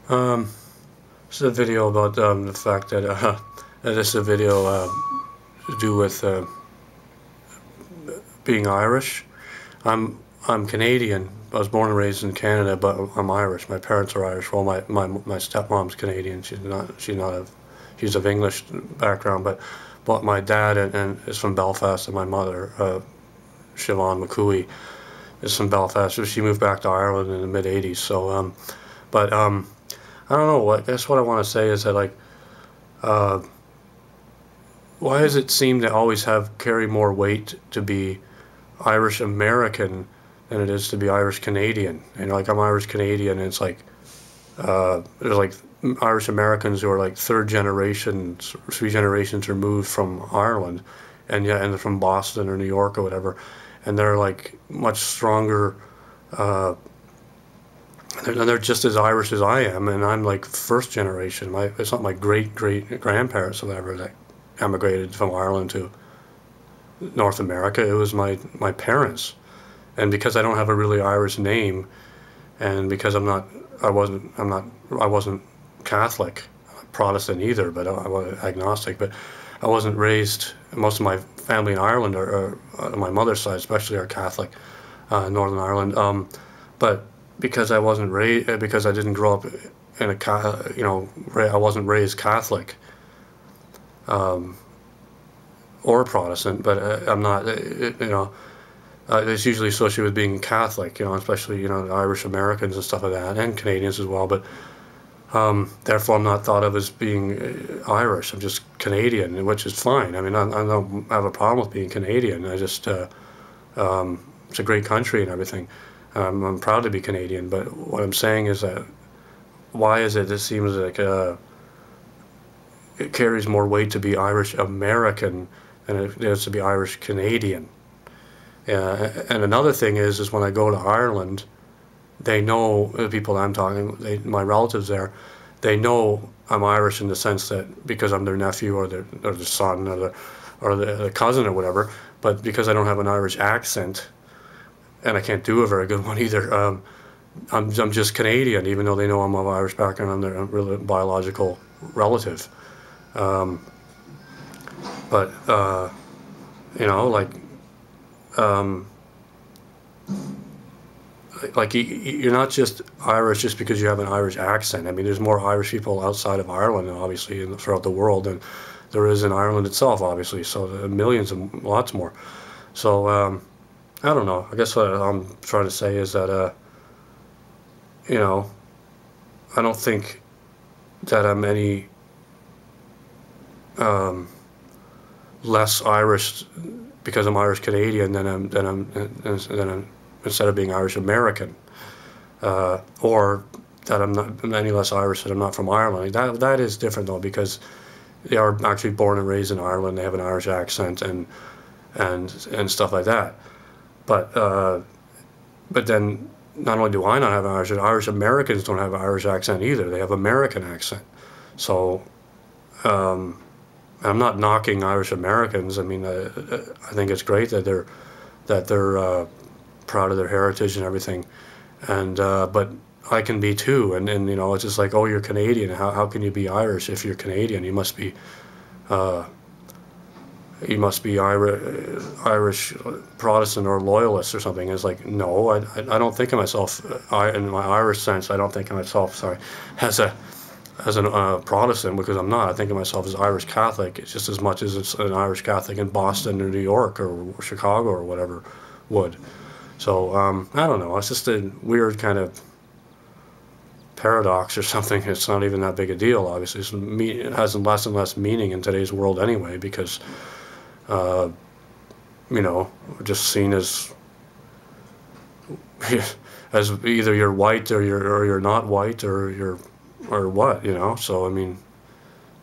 Um, this is a video about the fact that this is a video to do with being Irish. I'm Canadian. I was born and raised in Canada, but I'm Irish. My parents are Irish. Well, my stepmom's Canadian. She's of English background, but my dad and is from Belfast, and my mother, Siobhan McCooey, is from Belfast. So she moved back to Ireland in the mid '80s. But I don't know. I guess what I want to say is that uh, why does it seem to always have carry more weight to be Irish American than it is to be Irish Canadian? And like I'm Irish Canadian, and it's like there's like Irish Americans who are like third generations, 3 generations removed from Ireland, and yeah, and they're from Boston or New York or whatever, and they're like much stronger. Uh, they're just as Irish as I am, and I'm like first generation. It's not my great great grandparents or whatever that emigrated from Ireland to North America. It was my parents, and because I don't have a really Irish name, and because I wasn't Catholic, Protestant either, but I was agnostic. But I wasn't raised. Most of my family in Ireland are on my mother's side, especially, are Catholic, Northern Ireland. But because I wasn't raised, because I didn't grow up in I wasn't raised Catholic um, or Protestant. But I'm not, it's usually associated with being Catholic, especially, Irish Americans and stuff like that, and Canadians as well. But therefore, I'm not thought of as being Irish. I'm just Canadian, which is fine. I mean, I don't have a problem with being Canadian. It's a great country and everything. I'm proud to be Canadian. But what I'm saying is that why is it seems like it carries more weight to be Irish American than it is to be Irish Canadian? And another thing is when I go to Ireland, they know, the people I'm talking, my relatives there, they know I'm Irish in the sense that because I'm their nephew or their son or the cousin or whatever, but because I don't have an Irish accent, and I can't do a very good one either, I'm just Canadian, even though they know I'm of Irish background. I'm their real biological relative. Um, but like. Um, you're not just Irish just because you have an Irish accent. I mean, there's more Irish people outside of Ireland, obviously, and throughout the world than there is in Ireland itself, obviously. So millions and lots more. So I don't know. I guess what I'm trying to say is that I don't think that I'm any less Irish because I'm Irish Canadian than I'm instead of being Irish American, or that I'm not any less Irish that I'm not from Ireland. That is different though, because they are actually born and raised in Ireland. They have an Irish accent and stuff like that. But then not only do I not have an Irish Americans don't have an Irish accent either. They have American accent. So I'm not knocking Irish Americans. I mean, I think it's great that they're proud of their heritage and everything, and but I can be too. And it's just like, oh, you're Canadian. How can you be Irish if you're Canadian? Uh, you must be Irish Protestant or loyalist or something. It's like, no, I don't think of myself in my Irish sense. I don't think of myself, sorry, as a Protestant, because I'm not. I think of myself as Irish Catholic. It's just as much as it's an Irish Catholic in Boston or New York or Chicago or whatever would. So I don't know. It's just a weird kind of paradox or something. It's not even that big a deal. Obviously, it has less and less meaning in today's world anyway, because we're just seen as either you're white or you're not white or what, So I mean,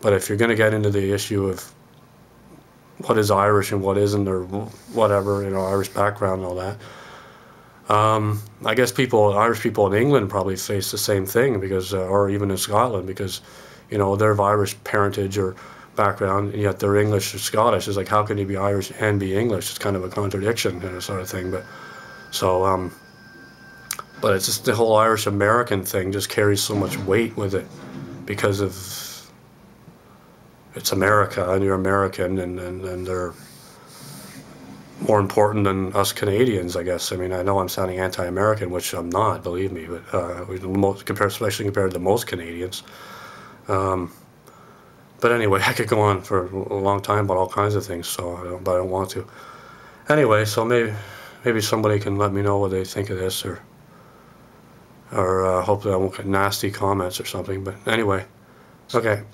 but if you're going to get into the issue of what is Irish and what isn't, or whatever, Irish background and all that, I guess Irish people in England probably face the same thing, because, or even in Scotland, because, they're of Irish parentage or background, and yet they're English or Scottish. It's like, how can you be Irish and be English? It's kind of a contradiction, sort of thing. But so But it's just the whole Irish American thing just carries so much weight with it because of it's America and you're American and they're more important than us Canadians, I guess. I mean, I know I'm sounding anti-American, which I'm not, believe me, but especially compared to most Canadians. But anyway, I could go on for a long time about all kinds of things, but I don't want to. Anyway, so maybe somebody can let me know what they think of this, or hopefully I won't get nasty comments or something. But anyway, okay.